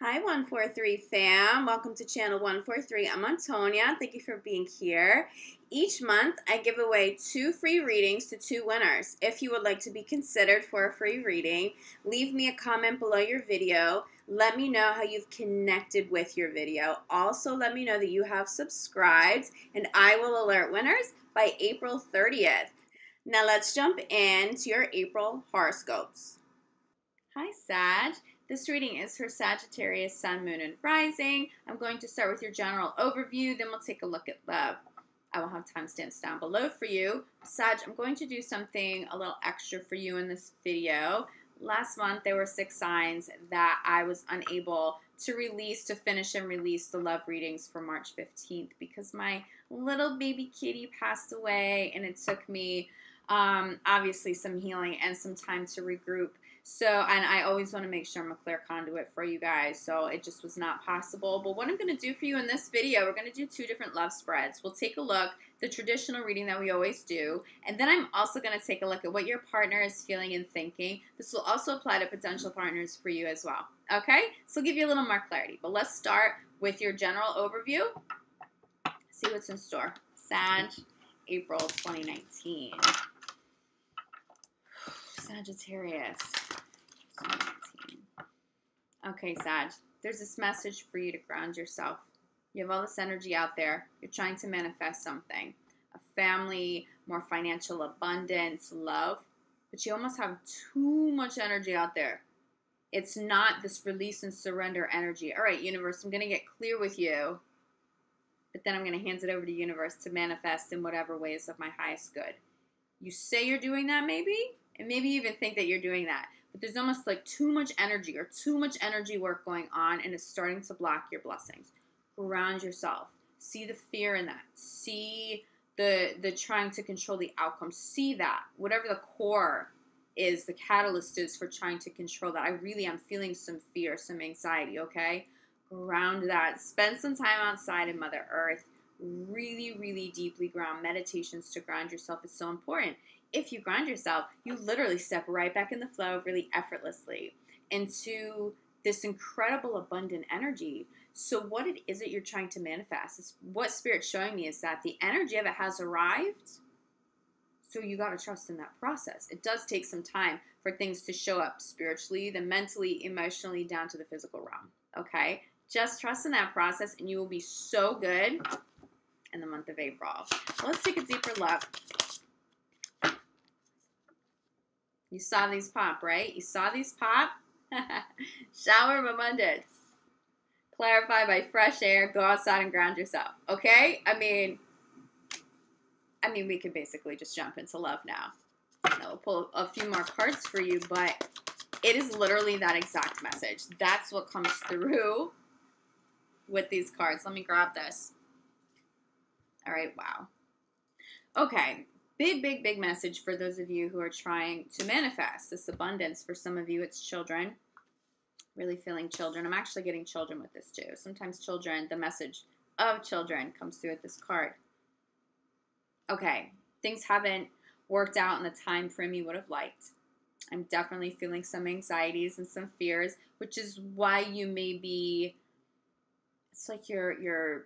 Hi, 143 fam. Welcome to channel 143. I'm Antonia. Thank you for being here. Each month, I give away 2 free readings to 2 winners. If you would like to be considered for a free reading, leave me a comment below your video. Let me know how you've connected with your video. Also, let me know that you have subscribed, and I will alert winners by April 30th. Now, let's jump into your April horoscopes. Hi, Sag. This reading is for Sagittarius, Sun, Moon, and Rising. I'm going to start with your general overview, then we'll take a look at love. I will have timestamps down below for you. Sag, I'm going to do something a little extra for you in this video. Last month, there were 6 signs that I was unable to finish and release the love readings for March 15th because my little baby kitty passed away, and it took me obviously some healing and some time to regroup. So, and I always want to make sure I'm a clear conduit for you guys, so it just was not possible. But what I'm going to do for you in this video, we're going to do 2 different love spreads. We'll take a look, the traditional reading that we always do, and then I'm also going to take a look at what your partner is feeling and thinking. This will also apply to potential partners for you as well, okay? So, I'll give you a little more clarity, but let's start with your general overview. See what's in store. Sag, April 2019. Sagittarius. Okay, Sag, there's this message for you to ground yourself. You have all this energy out there. You're trying to manifest something. A family, more financial abundance, love. But you almost have too much energy out there. It's not this release and surrender energy. All right, universe, I'm going to get clear with you. But then I'm going to hand it over to universe to manifest in whatever way is of my highest good. You say you're doing that maybe, and maybe you even think that you're doing that. But there's almost like too much energy or too much energy work going on, and it's starting to block your blessings. Ground yourself. See the fear in that. See the trying to control the outcome. See that. Whatever the core is, the catalyst is for trying to control that. I really am feeling some fear, some anxiety, okay? Ground that. Spend some time outside in Mother Earth. Really, really deeply ground. Meditations to ground yourself is so important. If you ground yourself, you literally step right back in the flow really effortlessly into this incredible abundant energy. So what it is that you're trying to manifest, what Spirit's showing me is that the energy of it has arrived. So you got to trust in that process. It does take some time for things to show up spiritually, then mentally, emotionally, down to the physical realm. Okay? Just trust in that process and you will be so good in the month of April. Let's take a deeper look. You saw these pop, right? You saw these pop? Shower of abundance. Clarify by fresh air. Go outside and ground yourself. Okay? I mean, we could basically just jump into love now. We'll pull a few more cards for you, but it is literally that exact message. That's what comes through with these cards. Let me grab this. All right, wow. Okay. Big message for those of you who are trying to manifest this abundance. For some of you, it's children. Really feeling children. I'm actually getting children with this too. Sometimes children, the message of children comes through with this card. Okay, things haven't worked out in the time frame you would have liked. I'm definitely feeling some anxieties and some fears, which is why you may be, it's like you're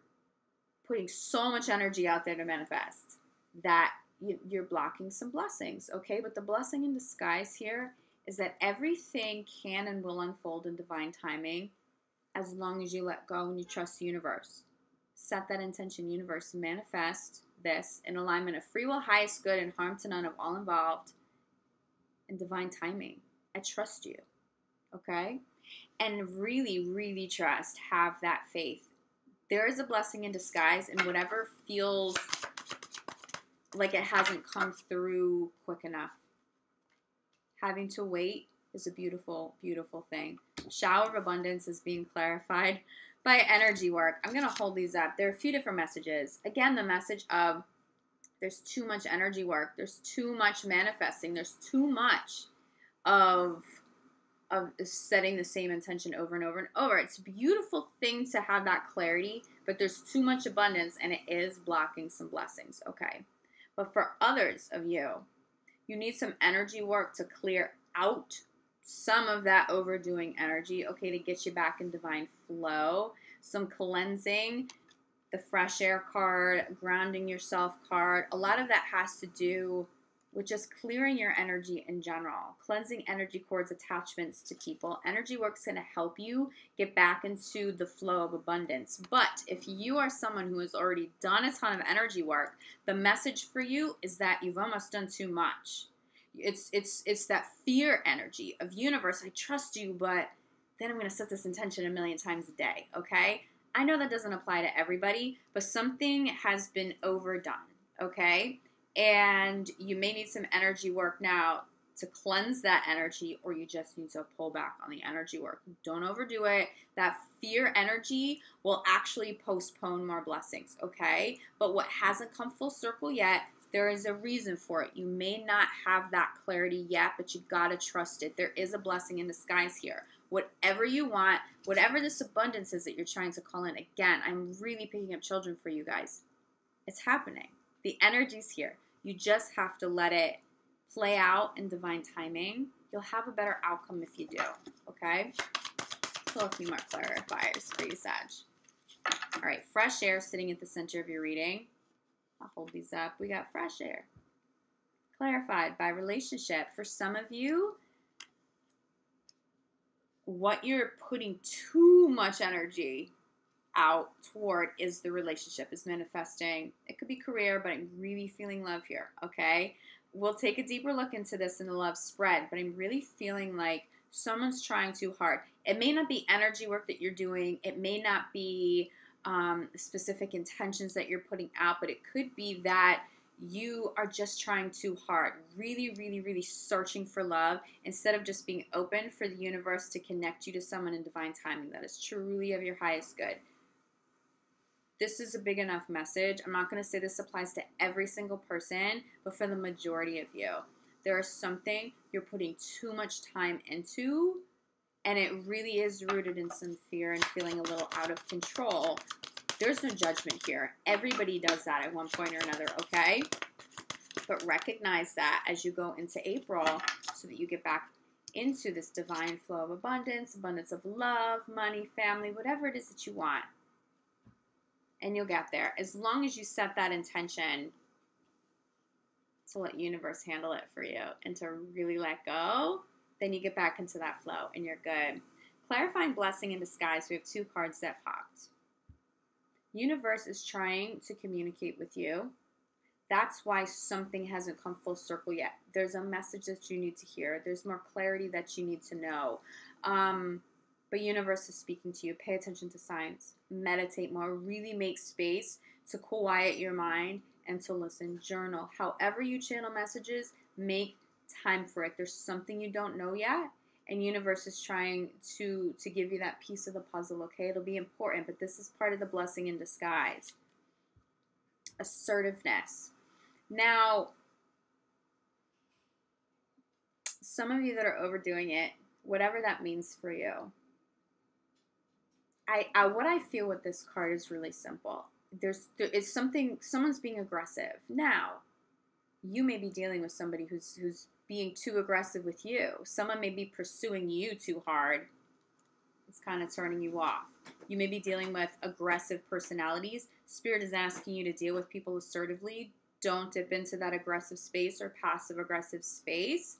putting so much energy out there to manifest that you're blocking some blessings, okay? But the blessing in disguise here is that everything can and will unfold in divine timing as long as you let go and you trust the universe. Set that intention, universe, manifest this in alignment of free will, highest good, and harm to none of all involved, and divine timing. I trust you, okay? And really, really trust, have that faith. There is a blessing in disguise, and whatever feels like it hasn't come through quick enough. Having to wait is a beautiful, beautiful thing. Shower of abundance is being clarified by energy work. I'm going to hold these up. There are a few different messages. Again, the message of there's too much energy work. There's too much manifesting. There's too much of setting the same intention over and over and over. It's a beautiful thing to have that clarity, but there's too much abundance and it is blocking some blessings. Okay. But for others of you, you need some energy work to clear out some of that overdoing energy, okay, to get you back in divine flow. Some cleansing, the fresh air card, grounding yourself card. A lot of that has to do with just clearing your energy in general, cleansing energy cords, attachments to people. Energy work's going to help you get back into the flow of abundance. But if you are someone who has already done a ton of energy work, the message for you is that you've almost done too much. It's that fear energy of universe. I trust you, but then I'm going to set this intention a million times a day, okay? I know that doesn't apply to everybody, but something has been overdone, okay? And you may need some energy work now to cleanse that energy, or you just need to pull back on the energy work. Don't overdo it. That fear energy will actually postpone more blessings, okay? But what hasn't come full circle yet, there is a reason for it. You may not have that clarity yet, but you gotta trust it. There is a blessing in disguise here. Whatever you want, whatever this abundance is that you're trying to call in, again, I'm really picking up children for you guys. It's happening. The energy's here. You just have to let it play out in divine timing. You'll have a better outcome if you do, okay? Pull a few more clarifiers for you, Sag. All right, fresh air sitting at the center of your reading. I'll hold these up. We got fresh air. Clarified by relationship. For some of you, what you're putting too much energy out toward is the relationship, is manifesting. It could be career, but I'm really feeling love here, okay? We'll take a deeper look into this in the love spread, but I'm really feeling like someone's trying too hard. It may not be energy work that you're doing. It may not be specific intentions that you're putting out, but it could be that you are just trying too hard, really, really, really searching for love instead of just being open for the universe to connect you to someone in divine timing that is truly of your highest good. This is a big enough message. I'm not going to say this applies to every single person, but for the majority of you, there is something you're putting too much time into, and it really is rooted in some fear and feeling a little out of control. There's no judgment here. Everybody does that at one point or another, okay? But recognize that as you go into April so that you get back into this divine flow of abundance, abundance of love, money, family, whatever it is that you want. And you'll get there. As long as you set that intention to let universe handle it for you and to really let go, then you get back into that flow and you're good. Clarifying blessing in disguise. We have two cards that popped. Universe is trying to communicate with you. That's why something hasn't come full circle yet. There's a message that you need to hear. There's more clarity that you need to know. But universe is speaking to you. Pay attention to signs. Meditate more. Really make space to quiet your mind and to listen. Journal. However you channel messages, make time for it. There's something you don't know yet, and universe is trying to give you that piece of the puzzle, okay? It'll be important, but this is part of the blessing in disguise. Assertiveness. Now, some of you that are overdoing it, whatever that means for you, what I feel with this card is really simple. It's something, someone's being aggressive. Now, you may be dealing with somebody who's being too aggressive with you. Someone may be pursuing you too hard. It's kind of turning you off. You may be dealing with aggressive personalities. Spirit is asking you to deal with people assertively. Don't dip into that aggressive space or passive aggressive space.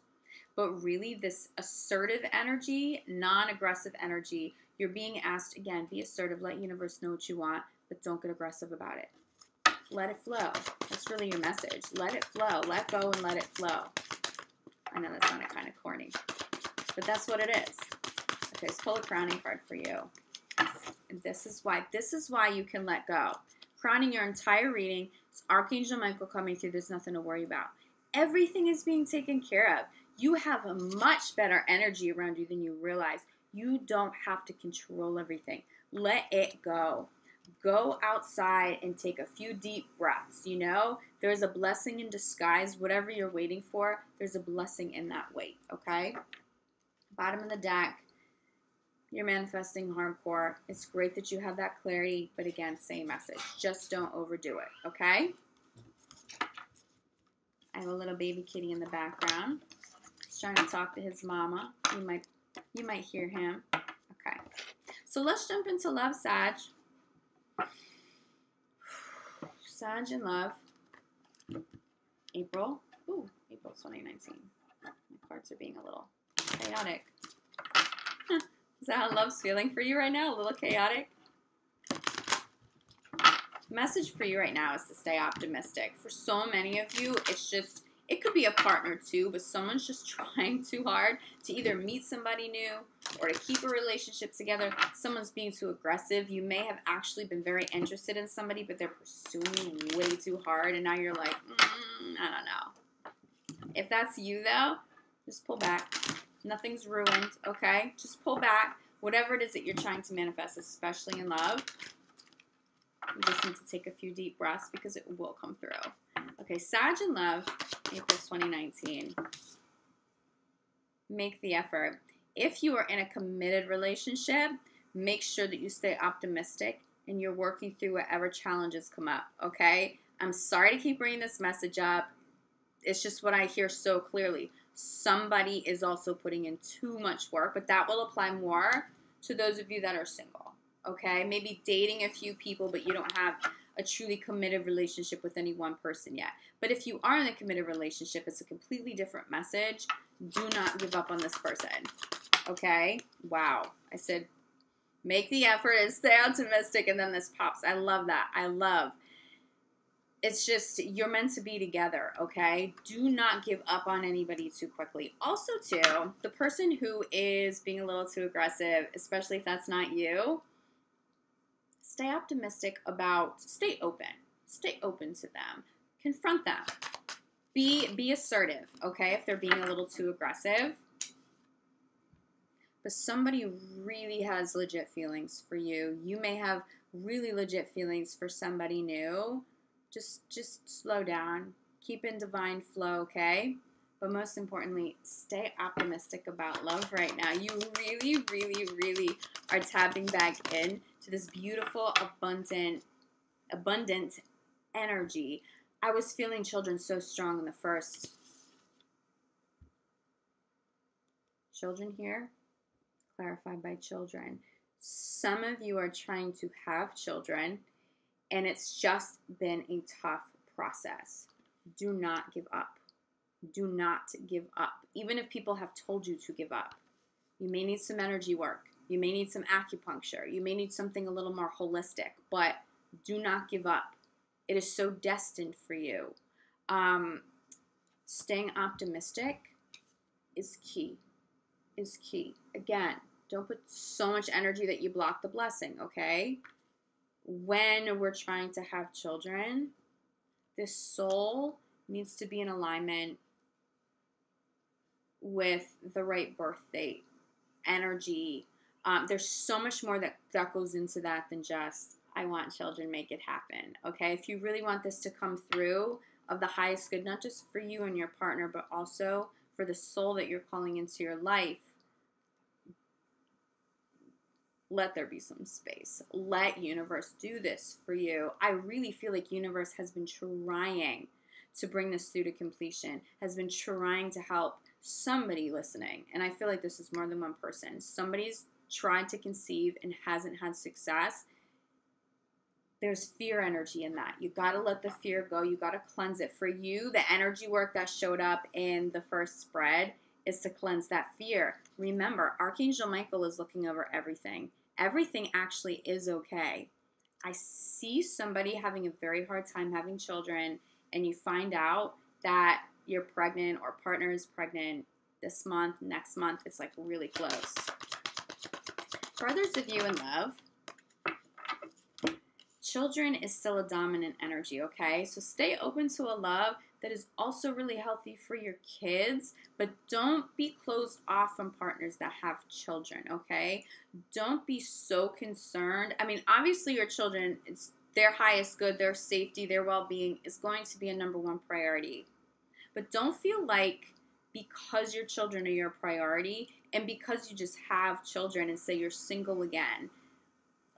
But really, this assertive energy, non-aggressive energy, you're being asked, again, be assertive. Let universe know what you want, but don't get aggressive about it. Let it flow. That's really your message. Let it flow. Let go and let it flow. I know that sounded kind of corny, but that's what it is. Okay, let's pull a crowning card for you. And this is why you can let go. Crowning your entire reading. It's Archangel Michael coming through. There's nothing to worry about. Everything is being taken care of. You have a much better energy around you than you realize. You don't have to control everything. Let it go. Go outside and take a few deep breaths, you know? There's a blessing in disguise. Whatever you're waiting for, there's a blessing in that wait, okay? Bottom of the deck, you're manifesting hardcore. It's great that you have that clarity, but again, same message. Just don't overdo it, okay? I have a little baby kitty in the background. Let's trying to talk to his mama. You might hear him. Okay. So let's jump into love, Sag. Sag in love. April. Ooh, April 2019. My cards are being a little chaotic. Is that how love's feeling for you right now? A little chaotic? Message for you right now is to stay optimistic. For so many of you, it's just, it could be a partner too, but someone's just trying too hard to either meet somebody new or to keep a relationship together. Someone's being too aggressive. You may have actually been very interested in somebody, but they're pursuing you way too hard, and now you're like, I don't know. If that's you though, just pull back. Nothing's ruined, okay? Just pull back. Whatever it is that you're trying to manifest, especially in love, you just need to take a few deep breaths because it will come through. Okay, Sag in love, April 2019. Make the effort. If you are in a committed relationship, make sure that you stay optimistic and you're working through whatever challenges come up, okay? I'm sorry to keep bringing this message up. It's just what I hear so clearly. Somebody is also putting in too much work, but that will apply more to those of you that are single, okay? Maybe dating a few people, but you don't have a truly committed relationship with any one person yet. But if you are in a committed relationship, it's a completely different message. Do not give up on this person, okay? Wow. I said make the effort and stay optimistic, and then this pops. I love that. I love. It's just, you're meant to be together, okay? Do not give up on anybody too quickly. Also, too, the person who is being a little too aggressive, especially if that's not you, stay optimistic about, stay open. Stay open to them. Confront them. Be assertive, okay, if they're being a little too aggressive. But somebody really has legit feelings for you. You may have really legit feelings for somebody new. Just slow down. Keep in divine flow, okay? But most importantly, stay optimistic about love right now. You really, really, really are tapping back in to this beautiful, abundant energy. I was feeling children so strong in the first. Children here, clarified by children. Some of you are trying to have children, and it's just been a tough process. Do not give up. Do not give up. Even if people have told you to give up. You may need some energy work. You may need some acupuncture. You may need something a little more holistic. But do not give up. It is so destined for you. Staying optimistic is key. Is key. Again, don't put so much energy that you block the blessing, okay? When we're trying to have children, this soul needs to be in alignment with the right birth date, energy. There's so much more that goes into that than just, I want children, make it happen, okay? If you really want this to come through of the highest good, not just for you and your partner, but also for the soul that you're calling into your life, let there be some space. Let universe do this for you. I really feel like universe has been trying to bring this through to completion, has been trying to help somebody listening. And I feel like this is more than one person. Somebody's tried to conceive and hasn't had success. There's fear energy in that. You got to let the fear go. You got to cleanse it. For you, the energy work that showed up in the first spread is to cleanse that fear. Remember, Archangel Michael is looking over everything. Everything actually is okay. I see somebody having a very hard time having children, and you find out that you're pregnant or partner is pregnant this month, next month. It's like really close. For others of you in love, children is still a dominant energy, okay? So stay open to a love that is also really healthy for your kids, but don't be closed off from partners that have children, okay? Don't be so concerned. I mean, obviously your children, it's their highest good, their safety, their well-being is going to be a number one priority. But don't feel like because your children are your priority and because you just have children and say you're single again,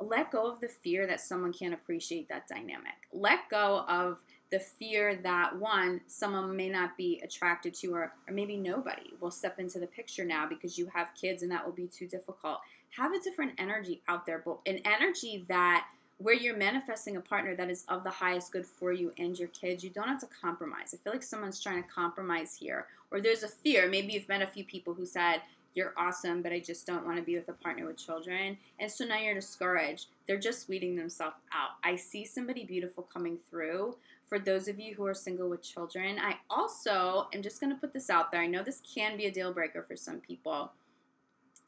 let go of the fear that someone can't appreciate that dynamic. Let go of the fear that, one, someone may not be attracted to, or maybe nobody will step into the picture now because you have kids and that will be too difficult. Have a different energy out there, but an energy that where you're manifesting a partner that is of the highest good for you and your kids. You don't have to compromise. I feel like someone's trying to compromise here, or there's a fear. Maybe you've met a few people who said, you're awesome, but I just don't want to be with a partner with children. And so now you're discouraged. They're just weeding themselves out. I see somebody beautiful coming through. For those of you who are single with children, I also am just going to put this out there. I know this can be a deal breaker for some people.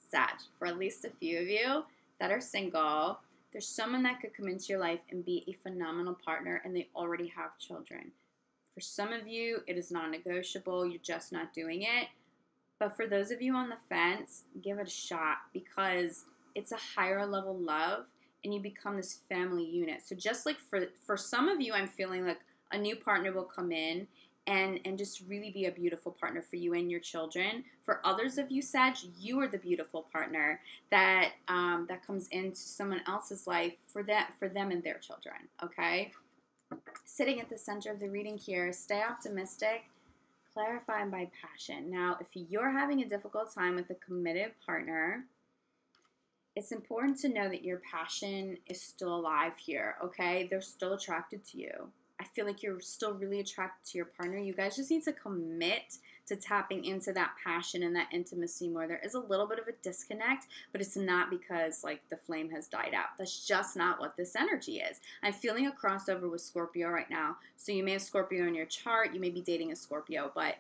Sag, for at least a few of you that are single, there's someone that could come into your life and be a phenomenal partner, and they already have children. For some of you, it is non-negotiable. You're just not doing it. But for those of you on the fence, give it a shot, because it's a higher level love and you become this family unit. So just like for some of you, I'm feeling like a new partner will come in and just really be a beautiful partner for you and your children. For others of you, Sag, you are the beautiful partner that that comes into someone else's life for them and their children, okay? Sitting at the center of the reading here, stay optimistic. Clarified by passion. Now, if you're having a difficult time with a committed partner, it's important to know that your passion is still alive here, okay? They're still attracted to you. I feel like you're still really attracted to your partner. You guys just need to commit to tapping into that passion and that intimacy more. There is a little bit of a disconnect, but it's not because like the flame has died out. That's just not what this energy is. I'm feeling a crossover with Scorpio right now. So you may have Scorpio in your chart. You may be dating a Scorpio, but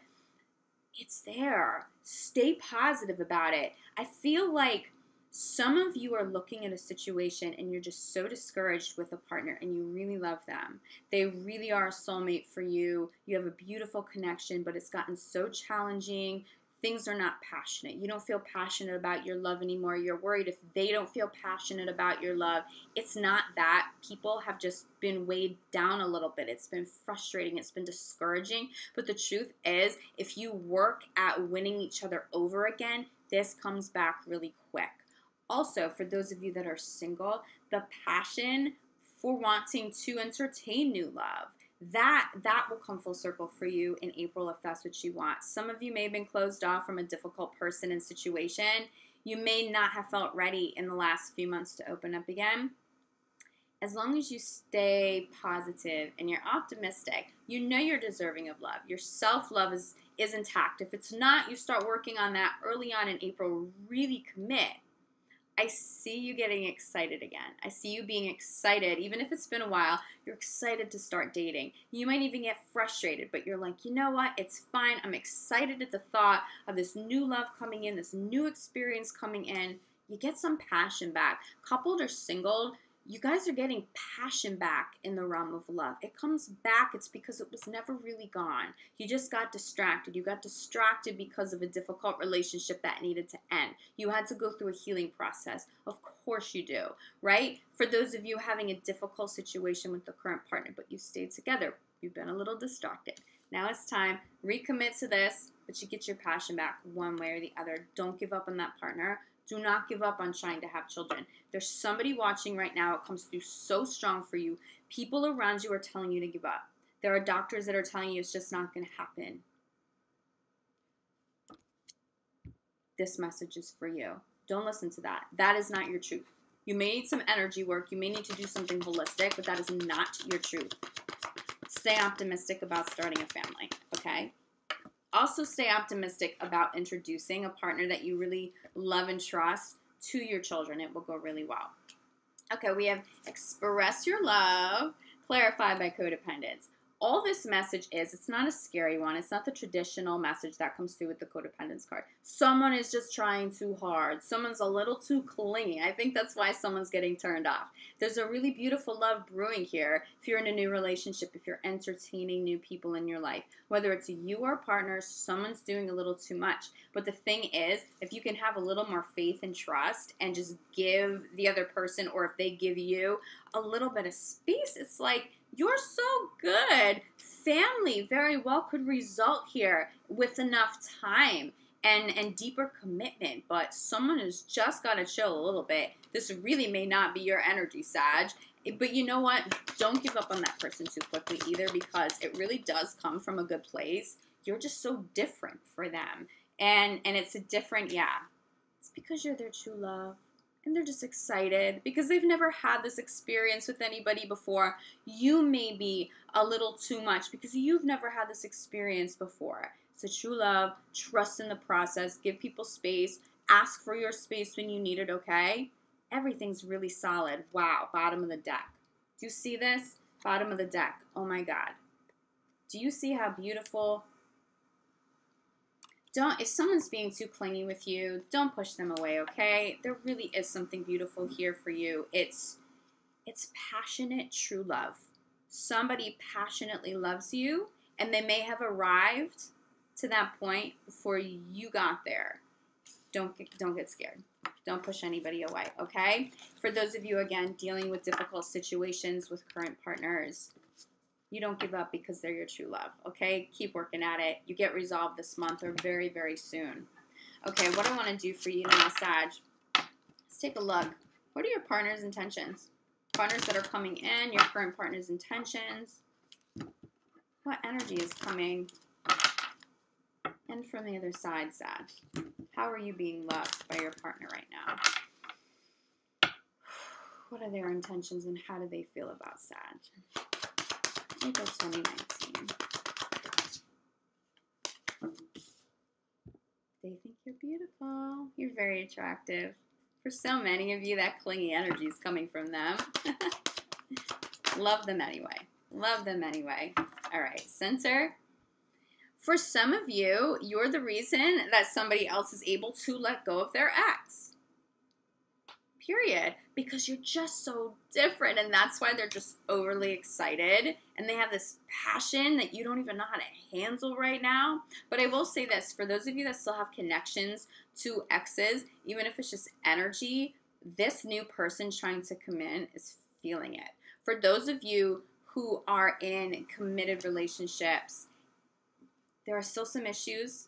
it's there. Stay positive about it. I feel like some of you are looking at a situation and you're just so discouraged with a partner and you really love them. They really are a soulmate for you. You have a beautiful connection, but it's gotten so challenging. Things are not passionate. You don't feel passionate about your love anymore. You're worried if they don't feel passionate about your love. It's not that. People have just been weighed down a little bit. It's been frustrating. It's been discouraging. But the truth is, if you work at winning each other over again, this comes back really quick. Also, for those of you that are single, the passion for wanting to entertain new love, that will come full circle for you in April if that's what you want. Some of you may have been closed off from a difficult person and situation. You may not have felt ready in the last few months to open up again. As long as you stay positive and you're optimistic, you know you're deserving of love. Your self-love is intact. If it's not, you start working on that early on in April. Really commit. I see you getting excited again. I see you being excited. Even if it's been a while, you're excited to start dating. You might even get frustrated, but you're like, you know what? It's fine. I'm excited at the thought of this new love coming in, this new experience coming in. You get some passion back. Coupled or single, you guys are getting passion back in the realm of love. It comes back. It's because it was never really gone. You just got distracted. You got distracted because of a difficult relationship that needed to end. You had to go through a healing process. Of course you do, right? For those of you having a difficult situation with the current partner, but you stayed together, you've been a little distracted. Now it's time. Recommit to this, but you get your passion back one way or the other. Don't give up on that partner. Do not give up on trying to have children. There's somebody watching right now. It comes through so strong for you. People around you are telling you to give up. There are doctors that are telling you it's just not going to happen. This message is for you. Don't listen to that. That is not your truth. You may need some energy work. You may need to do something holistic, but that is not your truth. Stay optimistic about starting a family, okay? Also stay optimistic about introducing a partner that you really love and trust to your children. It will go really well. Okay, we have express your love, clarify by codependence. All this message is, it's not a scary one. It's not the traditional message that comes through with the codependence card. Someone is just trying too hard. Someone's a little too clingy. I think that's why someone's getting turned off. There's a really beautiful love brewing here if you're in a new relationship, if you're entertaining new people in your life. Whether it's you or a partner, someone's doing a little too much. But the thing is, if you can have a little more faith and trust and just give the other person, or if they give you a little bit of space, it's like, you're so good. Family very well could result here with enough time and deeper commitment, but someone has just got to chill a little bit. This really may not be your energy, Sag. But you know what? Don't give up on that person too quickly either, because it really does come from a good place. You're just so different for them. And it's a different, it's because you're their true love. And they're just excited because they've never had this experience with anybody before. You may be a little too much because you've never had this experience before. So true love, trust in the process, give people space, ask for your space when you need it, okay? Everything's really solid. Wow, bottom of the deck. Do you see this? Bottom of the deck. Oh my God. Do you see how beautiful? If someone's being too clingy with you, don't push them away, okay? There really is something beautiful here for you. It's passionate, true love. Somebody passionately loves you, and they may have arrived to that point before you got there. Don't get scared. Don't push anybody away, okay? For those of you, again, dealing with difficult situations with current partners, you don't give up because they're your true love, okay? Keep working at it. You get resolved this month or very, very soon. Okay, what I want to do for you now, Sag, let's take a look. What are your partner's intentions? Partners that are coming in, your current partner's intentions. What energy is coming in from the other side, Sag? How are you being loved by your partner right now? What are their intentions and how do they feel about Sag? April 2019. They think you're beautiful. You're very attractive. For so many of you, that clingy energy is coming from them. Love them anyway. Love them anyway. All right, center. For some of you, you're the reason that somebody else is able to let go of their ex. Period. Because you're just so different, and that's why they're just overly excited, and they have this passion that you don't even know how to handle right now. But I will say this, for those of you that still have connections to exes, even if it's just energy, this new person trying to come in is feeling it. For those of you who are in committed relationships, there are still some issues.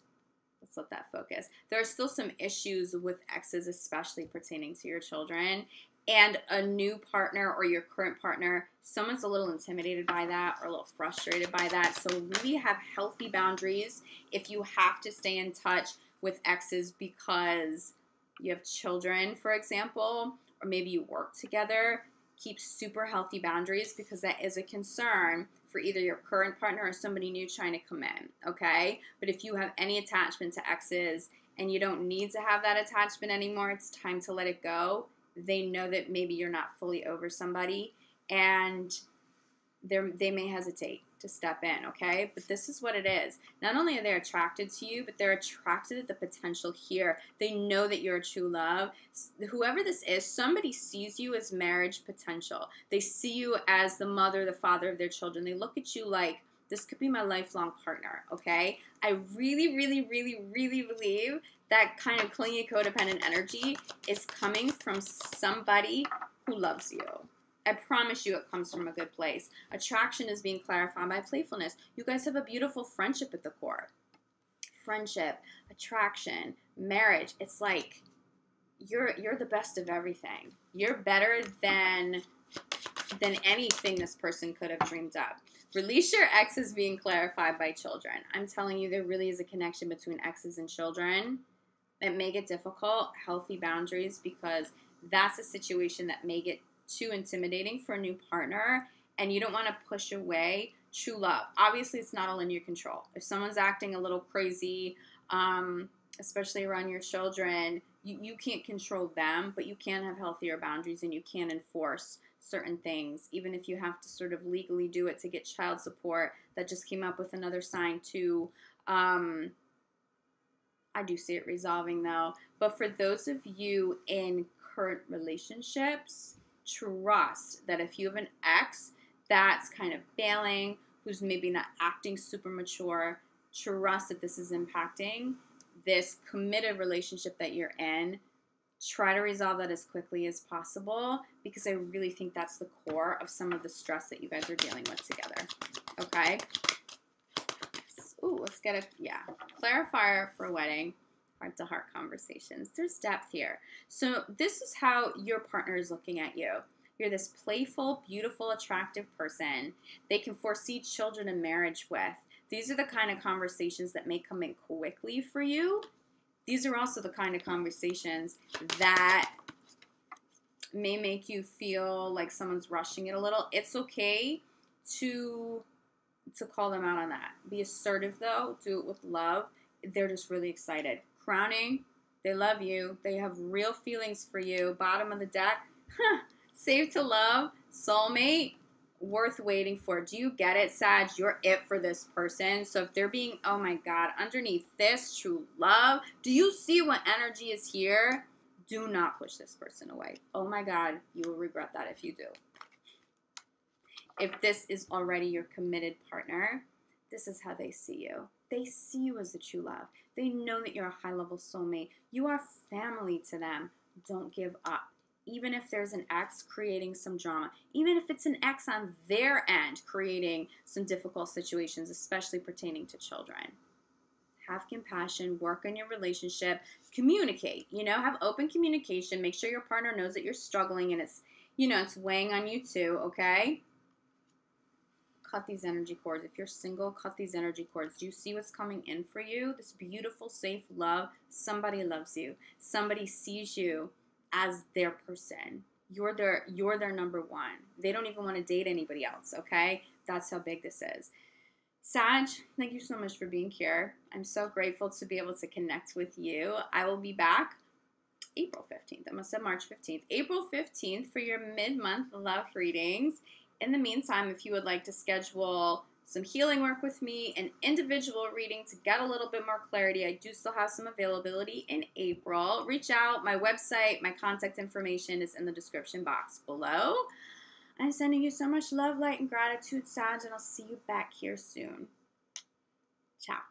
Let's let that focus. There are still some issues with exes, especially pertaining to your children. And a new partner or your current partner, someone's a little intimidated by that or a little frustrated by that. So really have healthy boundaries if you have to stay in touch with exes because you have children, for example, or maybe you work together. Keep super healthy boundaries because that is a concern for either your current partner or somebody new trying to come in, okay? But if you have any attachment to exes and you don't need to have that attachment anymore, it's time to let it go. They know that maybe you're not fully over somebody and they may hesitate to step in, okay? But this is what it is. Not only are they attracted to you, but they're attracted to the potential here. They know that you're a true love. Whoever this is, somebody sees you as marriage potential. They see you as the mother, the father of their children. They look at you like, this could be my lifelong partner, okay? I really, really, really, really believe that kind of clingy, codependent energy is coming from somebody who loves you. I promise you it comes from a good place. Attraction is being clarified by playfulness. You guys have a beautiful friendship at the core. Friendship, attraction, marriage. It's like you're the best of everything. You're better than anything this person could have dreamed up. Release your exes being clarified by children. I'm telling you, there really is a connection between exes and children. It may get difficult. Healthy boundaries, because that's a situation that may get too intimidating for a new partner, and you don't want to push away true love. Obviously, it's not all in your control. If someone's acting a little crazy, especially around your children, you can't control them, but you can have healthier boundaries and you can enforce certain things, even if you have to sort of legally do it to get child support. That just came up with another sign too. I do see it resolving though. But for those of you in current relationships, trust that if you have an ex that's kind of bailing, who's maybe not acting super mature, trust that this is impacting this committed relationship that you're in. Try to resolve that as quickly as possible, because I really think that's the core of some of the stress that you guys are dealing with together. Okay? Ooh, let's get a clarifier for wedding. Heart-to-heart conversations. There's depth here. So this is how your partner is looking at you. You're this playful, beautiful, attractive person they can foresee children and marriage with. These are the kind of conversations that may come in quickly for you. These are also the kind of conversations that may make you feel like someone's rushing it a little. It's okay to call them out on that. Be assertive though. Do it with love. They're just really excited. Crowning, they love you. They have real feelings for you. Bottom of the deck, save to love, soulmate, worth waiting for. Do you get it, Sag? You're it for this person. So if they're being, oh my God, underneath this, true love, do you see what energy is here? Do not push this person away. Oh my God, you will regret that if you do. If this is already your committed partner, this is how they see you. They see you as the true love. They know that you're a high-level soulmate. You are family to them. Don't give up. Even if there's an ex creating some drama, even if it's an ex on their end creating some difficult situations, especially pertaining to children. Have compassion, work on your relationship, communicate, have open communication. Make sure your partner knows that you're struggling and it's weighing on you too, okay? Cut these energy cords. If you're single, cut these energy cords. Do you see what's coming in for you? This beautiful, safe love. Somebody loves you. Somebody sees you as their person. You're their number one. They don't even want to date anybody else, okay? That's how big this is. Sag, thank you so much for being here. I'm so grateful to be able to connect with you. I will be back April 15th. I must have March 15th. April 15th for your mid-month love readings. In the meantime, if you would like to schedule some healing work with me, an individual reading to get a little bit more clarity, I do still have some availability in April. Reach out. My website, my contact information is in the description box below. I'm sending you so much love, light, and gratitude, Sag, and I'll see you back here soon. Ciao.